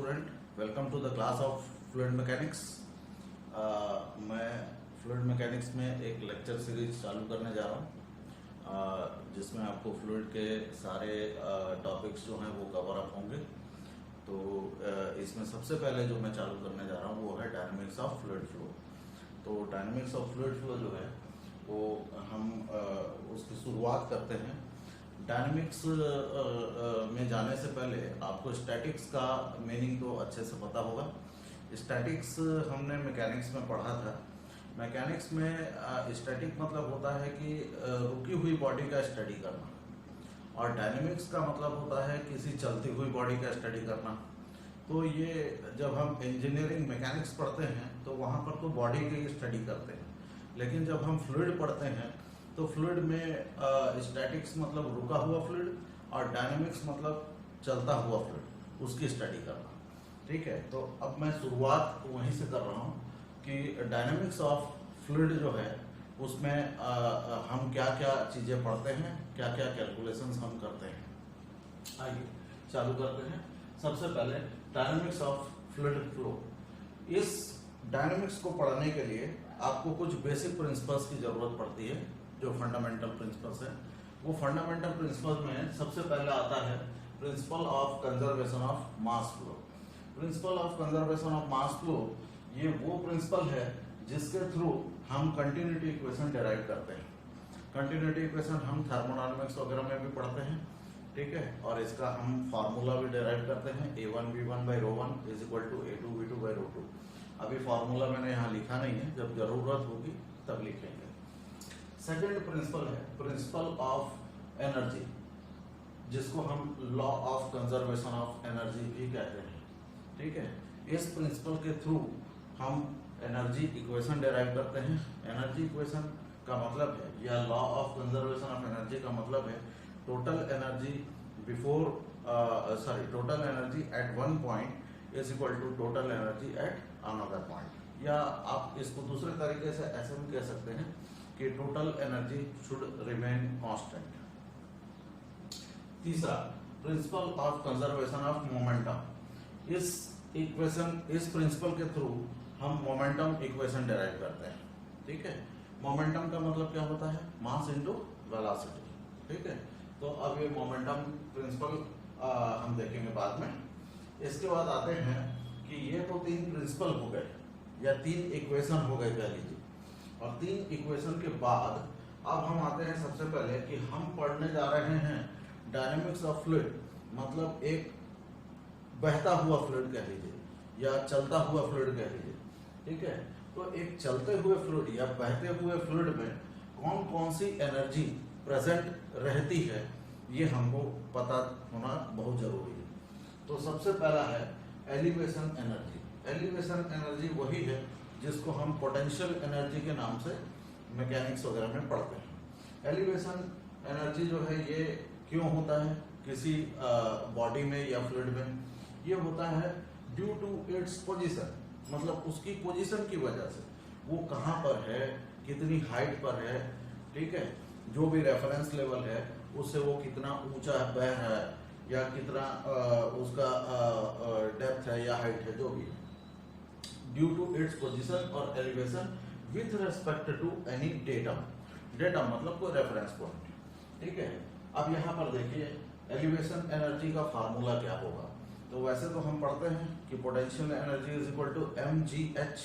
Student, welcome to the class of fluid mechanics. मैं fluid mechanics में एक lecture series चालू करने जा रहा हूँ जिसमें आपको फ्लूइड के सारे टॉपिक्स जो हैं वो कवर अप होंगे। तो इसमें सबसे पहले जो मैं चालू करने जा रहा हूँ वो है डायनामिक्स ऑफ फ्लूइड फ्लो। तो डायनामिक्स ऑफ फ्लूइड फ्लो जो है वो हम उसकी शुरुआत करते हैं। डायनामिक्स में जाने से पहले आपको स्टैटिक्स का मीनिंग तो अच्छे से पता होगा। स्टैटिक्स हमने मैकेनिक्स में पढ़ा था। मैकेनिक्स में स्टैटिक मतलब होता है कि रुकी हुई बॉडी का स्टडी करना, और डायनामिक्स का मतलब होता है किसी चलती हुई बॉडी का स्टडी करना। तो ये जब हम इंजीनियरिंग मैकेनिक्स पढ़ते हैं तो वहाँ पर तो बॉडी की स्टडी करते हैं, लेकिन जब हम फ्लूइड पढ़ते हैं तो फ्लूइड में स्टैटिक्स मतलब रुका हुआ फ्लूइड और डायनामिक्स मतलब चलता हुआ फ्लूइड, उसकी स्टडी करना। ठीक है, तो अब मैं शुरुआत वहीं से कर रहा हूँ कि डायनामिक्स ऑफ फ्लूइड जो है उसमें हम क्या क्या चीज़ें पढ़ते हैं, क्या क्या कैलकुलेशंस हम करते हैं। आइए चालू करते हैं। सबसे पहले डायनामिक्स ऑफ फ्लूइड फ्लो। इस डायनामिक्स को पढ़ने के लिए आपको कुछ बेसिक प्रिंसिपल्स की जरूरत पड़ती है, जो फंडामेंटल प्रिंसिपल्स हैं। वो फंडामेंटल प्रिंसिपल में सबसे पहले आता है principal of conservation of mass flow. Principal of conservation of mass flow ये वो प्रिंसिपल है जिसके थ्रू हम कंटिन्यूटी इक्वेशन डिराइव करते हैं। कंटिन्यूटी इक्वेशन हम थर्मोडायनामिक्स वगैरह में भी पढ़ते हैं, ठीक है, और इसका हम फार्मूला भी डिराइव करते हैं। A1V1/ρ1 is equal to A2V2/ρ2। अभी फार्मूला मैंने यहाँ लिखा नहीं है, जब जरूरत होगी तब लिखेंगे। सेकेंड प्रिंसिपल है प्रिंसिपल ऑफ एनर्जी, जिसको हम law of conservation of energy भी कहते हैं। ठीक है, इस प्रिंसिपल के थ्रू हम एनर्जी इक्वेशन डिराइव करते हैं। एनर्जी इक्वेशन का मतलब है, या law of conservation of energy का मतलब है total energy total energy at one point is equal to total energy at another point. या आप इसको दूसरे तरीके से ऐसे भी कह सकते हैं कि total energy should remain constant. तीसरा principle of conservation of momentum. इस प्रिंसिपल के थ्रू हम मोमेंटम इक्वेशन डिराइव करते हैं। ठीक है, मोमेंटम का मतलब क्या होता है? Mass into velocity. ठीक है, तो अब ये मोमेंटम प्रिंसिपल हम देखेंगे बाद में। इसके बाद आते हैं कि ये तो तीन प्रिंसिपल हो गए या तीन इक्वेशन हो गए कह लीजिए, और तीन इक्वेशन के बाद अब हम आते हैं सबसे पहले कि हम पढ़ने जा रहे हैं डायनामिक्स ऑफ फ्लूइड, मतलब एक बहता हुआ फ्लूइड कह लीजिए या चलता हुआ फ्लूइड कह लीजिए। ठीक है, तो एक चलते हुए फ्लूइड या बहते हुए फ्लूइड में कौन कौन सी एनर्जी प्रेजेंट रहती है ये हमको पता होना बहुत जरूरी है। तो सबसे पहला है एलिवेशन एनर्जी। एलिवेशन एनर्जी वही है जिसको हम पोटेंशियल एनर्जी के नाम से मैकेनिक्स वगैरह में पढ़ते हैं। एलिवेशन एनर्जी जो है ये क्यों होता है किसी बॉडी में या फ्लूइड में? ये होता है ड्यू टू इट्स पोजीशन, मतलब उसकी पोजीशन की वजह से वो कहाँ पर है, कितनी हाइट पर है। ठीक है, जो भी रेफरेंस लेवल है उससे वो कितना ऊंचा बह रहा है या कितना उसका डेप्थ है या हाइट है, जो भी है, ड्यू टू इट्स पोजीशन और elevation with respect to any datum. Datum मतलब कोई रेफरेंस पॉइंट। ठीक है, अब यहाँ पर देखिए एलिवेशन एनर्जी का फार्मूला क्या होगा। तो वैसे तो हम पढ़ते हैं कि potential energy is equal to mgh।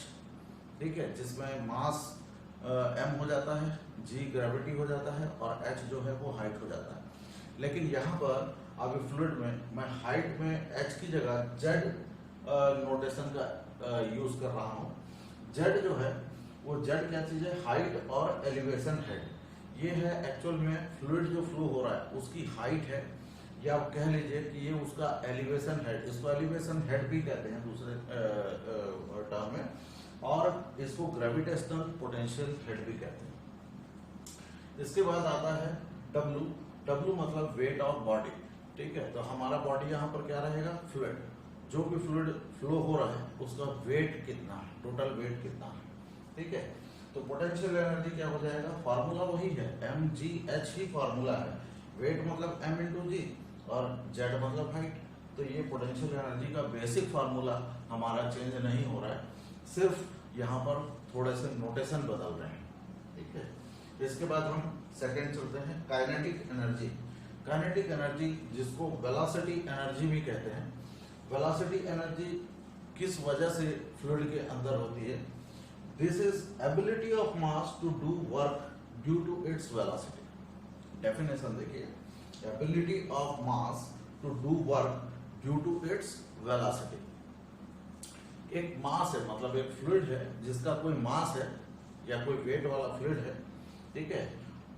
ठीक है, जिसमें मास m हो जाता है, g ग्रेविटी हो जाता है और h जो है वो हाइट हो जाता है। लेकिन यहाँ पर अभी फ्लूइड में मैं हाइट में h की जगह z नोटेशन का यूज कर रहा हूँ। z जो है वो z क्या चीज है? हाइट और एलिवेशन हेड। ये है एक्चुअल में फ्लूइड जो फ्लो हो रहा है उसकी हाइट है, या आप कह लीजिए कि ये उसका एलिवेशन हेड। इसको एलिवेशन हेड भी कहते हैं दूसरे टर्म में, और इसको ग्रेविटेशनल पोटेंशियल हेड भी कहते हैं। इसके बाद आता है W। W मतलब वेट ऑफ बॉडी। ठीक है, तो हमारा बॉडी यहाँ पर क्या रहेगा? फ्लूइड। जो भी फ्लूइड फ्लो हो रहा है उसका वेट कितना है, टोटल वेट कितना है। ठीक है, तो पोटेंशियल एनर्जी क्या हो जाएगा? फार्मूला वही है, mgh ही फार्मूला है। वेट मतलब m इंटू जी और z मतलब हाइट। तो ये पोटेंशियल एनर्जी का बेसिक फार्मूला हमारा चेंज नहीं हो रहा है, सिर्फ यहाँ पर थोड़े से नोटेशन बदल रहे हैं, ठीक है। इसके बाद हम सेकंड चलते हैं, काइनेटिक एनर्जी। काइनेटिक एनर्जी जिसको वेलोसिटी एनर्जी भी कहते हैं। वेलोसिटी एनर्जी किस वजह से फ्लूइड के अंदर होती है? This is ability of mass to do work due to its velocity. Definition देखिए, ability of mass to do work due to its velocity. एक मास है, मतलब एक फ्लूइड है जिसका कोई मास है या कोई वेट वाला फ्लूइड है, ठीक है,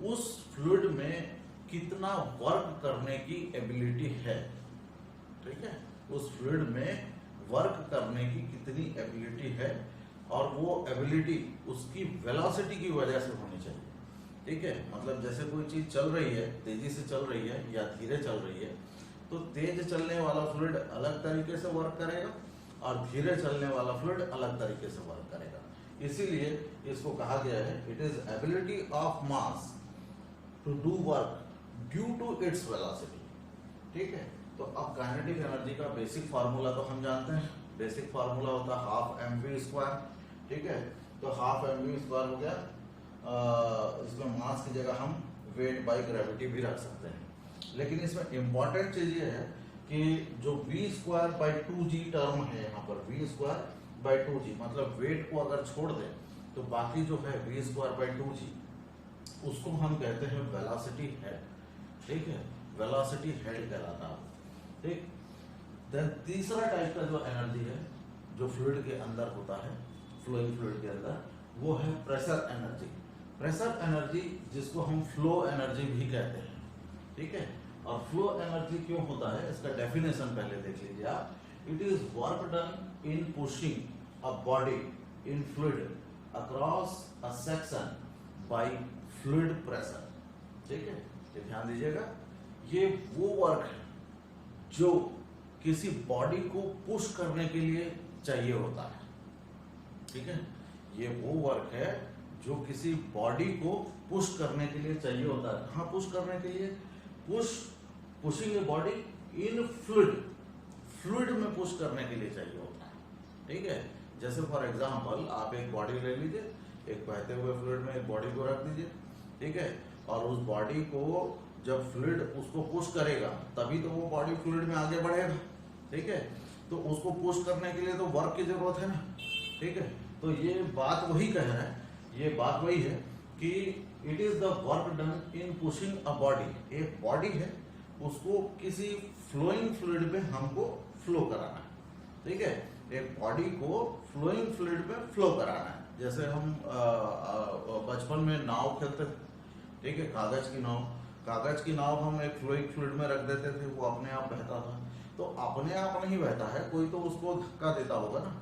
उस फ्लूइड में कितना वर्क करने की एबिलिटी है, ठीक है, उस फ्लूइड में वर्क करने की कितनी एबिलिटी है, और वो एबिलिटी उसकी वेलोसिटी की वजह से होनी चाहिए, ठीक है। मतलब जैसे कोई चीज चल रही है, तेजी से चल रही है या धीरे चल रही है, तो तेज चलने वाला फ्लूइड अलग तरीके से वर्क करेगा और धीरे चलने वाला फ्लूइड अलग तरीके से वर्क करेगा। इसीलिए इसको कहा गया है, it is ability of mass to do work due to its velocity, ठीक है। तो अब काइनेटिक एनर्जी का बेसिक फार्मूला तो हम जानते हैं, बेसिक फार्मूला होता है हाफ mv स्क्वायर, ठीक है। तो हाफ mv स्क्वायर हो गया, इसमें मास की जगह हम वेट बाई ग्रेविटी भी रख सकते हैं, लेकिन इसमें इंपॉर्टेंट चीज ये है कि जो v square by 2g term है यहाँ पर, v स्क्वायर बाई 2g, मतलब वेट को अगर छोड़ दें तो बाकी जो है v स्क्वायर बाई 2g, उसको हम कहते हैं वेलोसिटी हेड, ठीक है, वेलोसिटी हेड कहलाता है, ठीक। देन तीसरा टाइप का जो एनर्जी है जो फ्लूइड के अंदर होता है, फ्लोइंग फ्लूइड के अंदर, वो है प्रेशर एनर्जी। प्रेशर एनर्जी जिसको हम फ्लो एनर्जी भी कहते हैं, ठीक है। और फ्लो एनर्जी क्यों होता है, इसका डेफिनेशन पहले देख लीजिए आप। It is work done in pushing a body in fluid across a section by fluid pressure, ठीक है। ये ध्यान दीजिएगा, ये वो वर्क है जो किसी बॉडी को पुश करने के लिए चाहिए होता है, ठीक है। ये वो वर्क है जो किसी बॉडी को पुश करने के लिए चाहिए होता है। कहाँ पुश करने के लिए? Pushing a body in fluid, fluid में पुश करने के लिए चाहिए होता है, ठीक है। जैसे फॉर एग्जांपल आप एक बॉडी ले लीजिए, एक बहते हुए फ्लूइड में एक बॉडी को रख दीजिए, ठीक है, और उस बॉडी को जब फ्लूइड उसको पुश करेगा तभी तो वो बॉडी फ्लूइड में आगे बढ़ेगा, ठीक है। तो उसको पुश करने के लिए तो वर्क की जरूरत है ना, ठीक है। तो ये बात वही कह रहा है, ये बात वही है कि it is the work done in pushing a body. एक बॉडी है, उसको किसी फ्लोइंग फ्लूइड में हमको फ्लो कराना है, ठीक है। एक बॉडी को फ्लोइंग फ्लूइड में फ्लो कराना है। जैसे हम बचपन में नाव खेलते थे, ठीक है, कागज की नाव हम एक फ्लोइंग फ्लूइड में रख देते थे, वो अपने आप बहता था। तो अपने आप नहीं बहता है, कोई तो उसको धक्का देता होगा ना,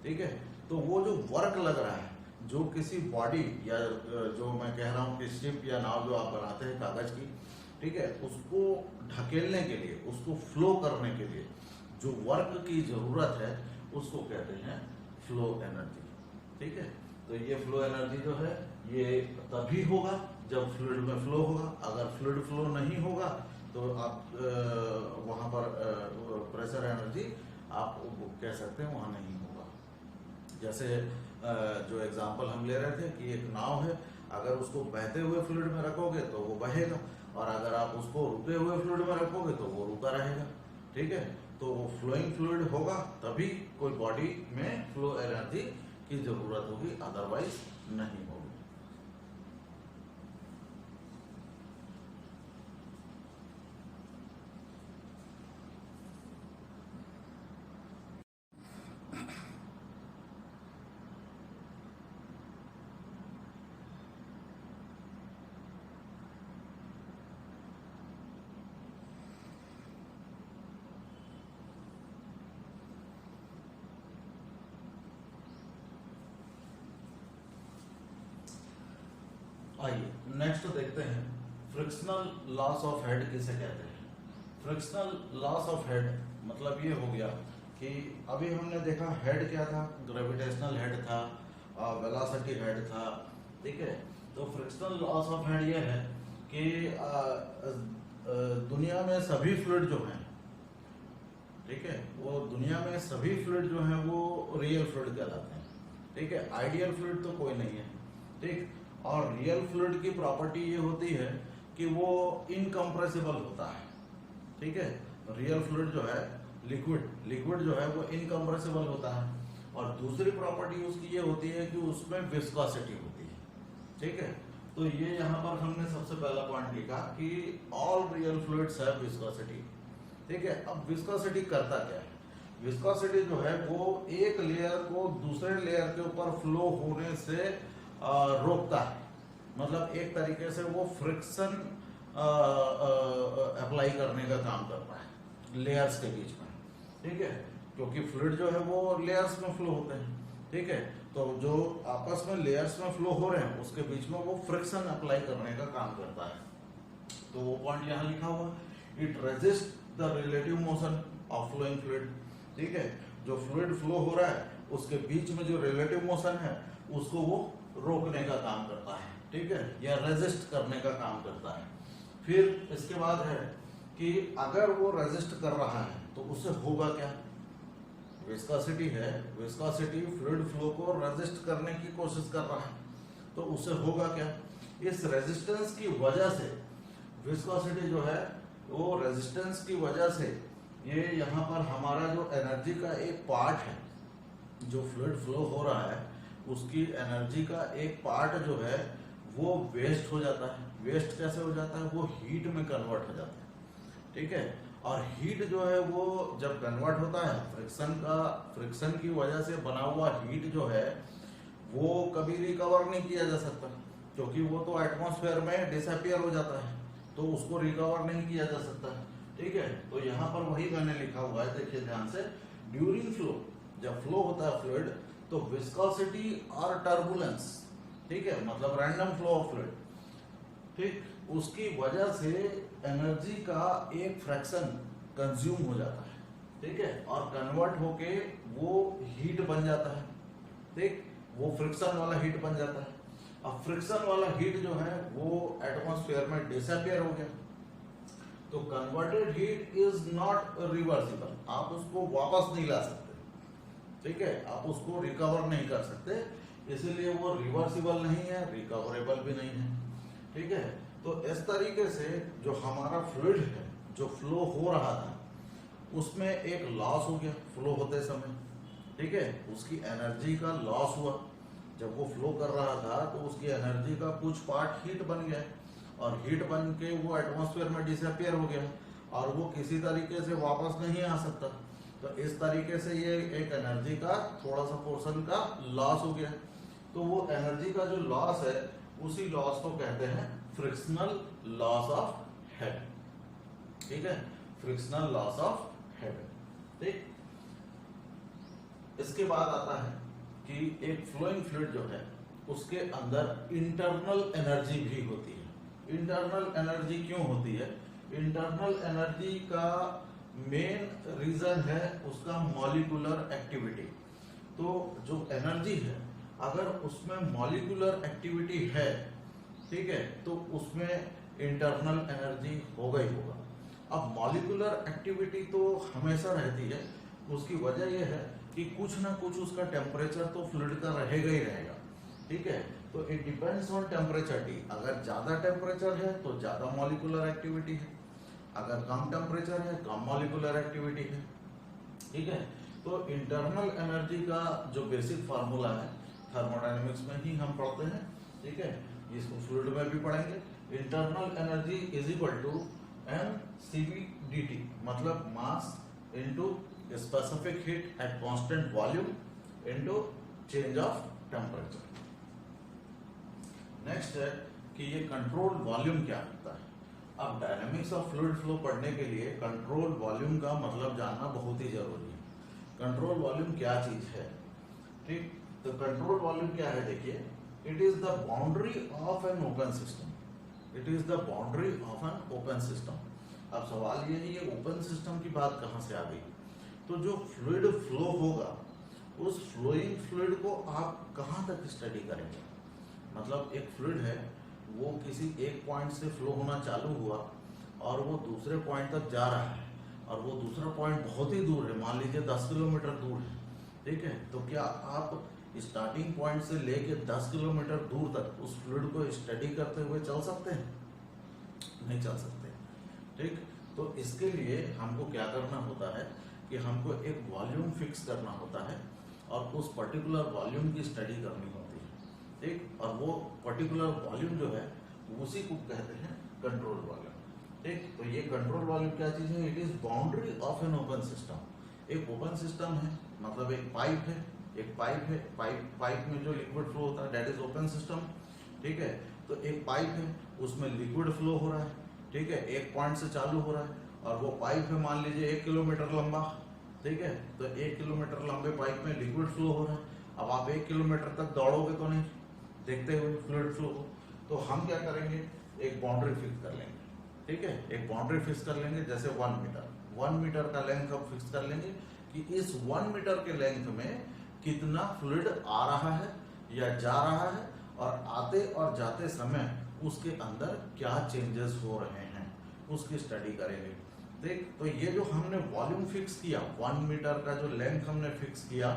ठीक है। तो वो जो वर्क लग रहा है, जो किसी बॉडी या जो मैं कह रहा हूँ कि शिप या नाव जो आप बनाते हैं कागज की, ठीक है, उसको ढकेलने के लिए, उसको फ्लो करने के लिए जो वर्क की जरूरत है, उसको कहते हैं फ्लो एनर्जी, ठीक है। तो ये फ्लो एनर्जी जो है ये तभी होगा जब फ्लूइड में फ्लो होगा। अगर फ्लूइड फ्लो नहीं होगा तो आप वहां पर प्रेशर एनर्जी आप कह सकते हैं वहां नहीं होगा। जैसे जो एग्जांपल हम ले रहे थे कि एक नाव है, अगर उसको बहते हुए फ्लूइड में रखोगे तो वो बहेगा, और अगर आप उसको रुके हुए फ्लूइड में रखोगे तो वो रुका रहेगा, ठीक है। तो वो फ्लोइंग फ्लूइड होगा तभी कोई बॉडी में फ्लो एनर्जी की जरूरत होगी, अदरवाइज नहीं होगी। आइए नेक्स्ट देखते हैं, फ्रिक्शनल लॉस ऑफ हेड किसे कहते हैं। फ्रिक्शनल लॉस ऑफ हेड मतलब ये हो गया कि अभी हमने देखा हेड क्या था, ग्रेविटेशनल हेड था, वेलोसिटी हेड था, ठीक है। तो फ्रिक्शनल लॉस ऑफ हेड ये है कि दुनिया में सभी फ्लूइड जो हैं, ठीक है, वो दुनिया में सभी फ्लूइड जो हैं वो रियल फ्लूइड कहलाते हैं। ठीक है, आइडियल फ्लूइड तो कोई नहीं है। ठीक, और रियल फ्लूइड की प्रॉपर्टी ये होती है कि वो इनकम्प्रेसिबल होता है। ठीक है, रियल फ्लूइड जो है, लिक्विड जो है वो इनकम्प्रेसिबल होता है। और दूसरी प्रॉपर्टी उसकी ये होती है कि उसमें विस्कोसिटी होती है। ठीक है, तो ये यहाँ पर हमने सबसे पहला पॉइंट लिखा कि all real fluids have viscosity. ठीक है, अब विस्कोसिटी करता क्या है? विस्कोसिटी जो है वो एक लेयर को दूसरे लेयर के ऊपर फ्लो होने से रोकता है। मतलब एक तरीके से वो फ्रिक्शन अप्लाई करने का काम करता है लेयर्स के बीच में। ठीक है, क्योंकि फ्लूइड जो है वो लेयर्स में फ्लो होते हैं। ठीक है, तो जो आपस में लेयर्स में फ्लो हो रहे हैं उसके बीच में वो फ्रिक्शन अप्लाई करने का काम करता है। तो वो पॉइंट यहाँ लिखा हुआ, it resist the relative motion of flowing fluid. ठीक है, जो फ्लूइड फ्लो हो रहा है उसके बीच में जो रिलेटिव मोशन है उसको वो रोकने का काम करता है। ठीक है, या रेजिस्ट करने का काम करता है। फिर इसके बाद है कि अगर वो रेजिस्ट कर रहा है तो उससे होगा क्या? विस्कोसिटी है, विस्कोसिटी फ्लूइड फ्लो को रेजिस्ट करने की कोशिश कर रहा है, तो उससे होगा क्या? इस रेजिस्टेंस की वजह से विस्कोसिटी जो है वो रेजिस्टेंस की वजह से ये यहाँ पर हमारा जो एनर्जी का एक पार्ट है, जो फ्लूइड फ्लो हो रहा है उसकी एनर्जी का एक पार्ट जो है वो वेस्ट हो जाता है। वेस्ट कैसे हो जाता है? वो हीट में कन्वर्ट हो जाता है। ठीक है, और हीट जो है वो जब कन्वर्ट होता है फ्रिक्शन की वजह से बना हुआ हीट जो है वो कभी रिकवर नहीं किया जा सकता, क्योंकि वो तो एटमॉस्फेयर में डिसअपियर हो जाता है, तो उसको रिकवर नहीं किया जा सकता। ठीक है, तो यहाँ पर वही मैंने लिखा हुआ है, देखिए ध्यान से, ड्यूरिंग फ्लो, जब फ्लो होता है फ्लूइड तो विस्कोसिटी और टर्बुलेंस, ठीक है, मतलब रैंडम फ्लो ऑफ फ्लूइड, ठीक, उसकी वजह से एनर्जी का एक फ्रैक्शन कंज्यूम हो जाता है। ठीक है, और कन्वर्ट होके वो हीट बन जाता है। ठीक, वो फ्रिक्शन वाला हीट बन जाता है। अब फ्रिक्शन वाला हीट जो है वो एटमॉस्फेयर में डिसअपियर हो गया, तो converted heat is not reversible, आप उसको वापस नहीं ला सकते। ठीक है, आप उसको रिकवर नहीं कर सकते, इसीलिए वो रिवर्सिबल नहीं है, रिकवरेबल भी नहीं है। ठीक है, तो इस तरीके से जो हमारा फ्लूइड है जो फ्लो हो रहा था उसमें एक लॉस हो गया फ्लो होते समय। ठीक है, उसकी एनर्जी का लॉस हुआ। जब वो फ्लो कर रहा था तो उसकी एनर्जी का कुछ पार्ट हीट बन गया, और हीट बन के वो एटमॉस्फेयर में डिसअपियर हो गया, और वो किसी तरीके से वापस नहीं आ सकता। तो इस तरीके से ये एक एनर्जी का थोड़ा सा पोर्शन का लॉस हो गया। तो वो एनर्जी का जो लॉस है उसी लॉस को कहते हैं फ्रिक्शनल लॉस ऑफ हेड। ठीक है, फ्रिक्शनल लॉस ऑफ हेड। ठीक, इसके बाद आता है कि एक फ्लोइंग फ्लूइड जो है उसके अंदर इंटरनल एनर्जी भी होती है। इंटरनल एनर्जी क्यों होती है? इंटरनल एनर्जी का मेन रीजन है उसका मॉलिक्यूलर एक्टिविटी। तो जो एनर्जी है अगर उसमें मॉलिक्यूलर एक्टिविटी है, ठीक है, तो उसमें इंटरनल एनर्जी होगा ही होगा। अब मॉलिक्यूलर एक्टिविटी तो हमेशा रहती है, उसकी वजह यह है कि कुछ ना कुछ उसका टेम्परेचर तो फ्लूइड का रहेगा ही रहेगा। ठीक है, तो it depends on temperature T. अगर ज्यादा टेम्परेचर है तो ज्यादा मॉलिक्यूलर एक्टिविटी है, अगर कम टेम्परेचर है कम मॉलिक्यूलर एक्टिविटी है। ठीक है, तो इंटरनल एनर्जी का जो बेसिक फार्मूला है थर्मोडायनेमिक्स में ही हम पढ़ते हैं। ठीक है, इसको फ्लूइड में भी पढ़ेंगे। Internal energy is equal to mCv/dt, मतलब mass into specific heat at constant volume into change of temperature. Next है कि ये कंट्रोल वॉल्यूम क्या होता है। अब डायनामिक्स ऑफ फ्लूइड फ्लो पढ़ने के लिए कंट्रोल वॉल्यूम का मतलब जानना बहुत ही जरूरी है। कंट्रोल वॉल्यूम क्या चीज है? ठीक, तो कंट्रोल वॉल्यूम क्या है? देखिए, it is the boundary of an open system. It is the boundary of an open system. अब सवाल ये है, ये ओपन सिस्टम की बात कहाँ से आ गई? तो जो फ्लूइड फ्लो होगा उस फ्लोइंग फ्लूइड को आप कहाँ तक स्टडी करेंगे? मतलब एक फ्लूइड है वो किसी एक पॉइंट से फ्लो होना चालू हुआ और वो दूसरे पॉइंट तक जा रहा है, और वो दूसरा पॉइंट बहुत ही दूर है, मान लीजिए 10 किलोमीटर दूर है, ठीक है, तो क्या आप स्टार्टिंग पॉइंट से लेके 10 किलोमीटर दूर तक उस फ्लूइड को स्टडी करते हुए चल सकते हैं? नहीं चल सकते, ठीक। तो इसके लिए हमको क्या करना होता है कि हमको एक वॉल्यूम फिक्स करना होता है और उस पर्टिकुलर वॉल्यूम की स्टडी करनी होती है, ठीक। और वो पर्टिकुलर वॉल्यूम जो है उसी को कहते हैं कंट्रोल वॉल्यूम, ठीक। तो ये कंट्रोल वॉल्यूम क्या चीज है? It is boundary of an open system. एक ओपन सिस्टम है, मतलब एक पाइप है, पाइप में जो लिक्विड फ्लो होता है दैट इज ओपन सिस्टम, ठीक है। तो एक पाइप है, उसमें लिक्विड फ्लो हो रहा है, ठीक है, एक पॉइंट से चालू हो रहा है और वो पाइप है मान लीजिए 1 किलोमीटर लंबा, ठीक है। तो 1 किलोमीटर लंबे पाइप में लिक्विड फ्लो हो रहा है। अब आप 1 किलोमीटर तक दौड़ोगे तो नहीं, देखते हुए फ्लूइड फ्लो हो, तो हम क्या करेंगे, एक बाउंड्री फिक्स कर लेंगे, ठीक है। एक बाउंड्री फिक्स कर लेंगे, जैसे 1 मीटर का लेंथ हम फिक्स कर लेंगे कि इस 1 मीटर के लेंथ में कितना फ्लूइड आ रहा है या जा रहा है, और आते और जाते समय उसके अंदर क्या चेंजेस हो रहे हैं उसकी स्टडी करेंगे, ठीक। तो ये जो हमने वॉल्यूम फिक्स किया, 1 मीटर का जो लेंथ हमने फिक्स किया,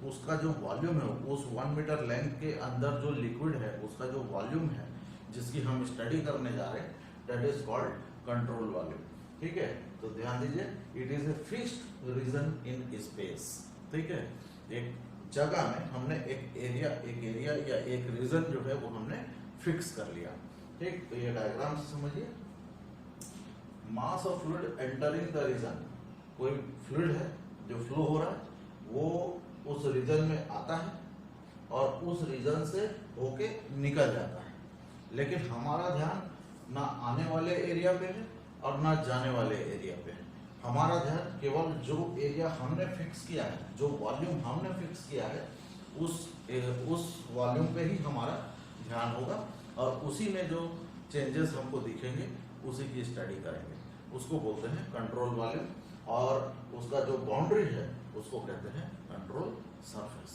उसका जो वॉल्यूम है उस 1 मीटर लेंथ के अंदर जो लिक्विड है उसका जो वॉल्यूम है जिसकी हम स्टडी करने जा रहे हैं that is called control volume, ठीक है। तो ध्यान दीजिए, it is a fixed region in space, ठीक है। एक जगह में हमने एक एरिया या एक रीजन जो है वो हमने फिक्स कर लिया, ठीक। तो ये डायग्राम से समझिए, mass of fluid entering the region, कोई फ्लूइड है जो फ्लो हो रहा है वो उस रीजन में आता है और उस रीजन से होके निकल जाता है, लेकिन हमारा ध्यान ना आने वाले एरिया पे है और ना जाने वाले एरिया पे है। हमारा ध्यान केवल जो एरिया हमने फिक्स किया है, जो वॉल्यूम हमने फिक्स किया है उस वॉल्यूम पे ही हमारा ध्यान होगा और उसी में जो चेंजेस हमको दिखेंगे उसी की स्टडी करेंगे, उसको बोलते हैं कंट्रोल वॉल्यूम। और उसका जो बाउंड्री है उसको कहते हैं कंट्रोल सरफेस।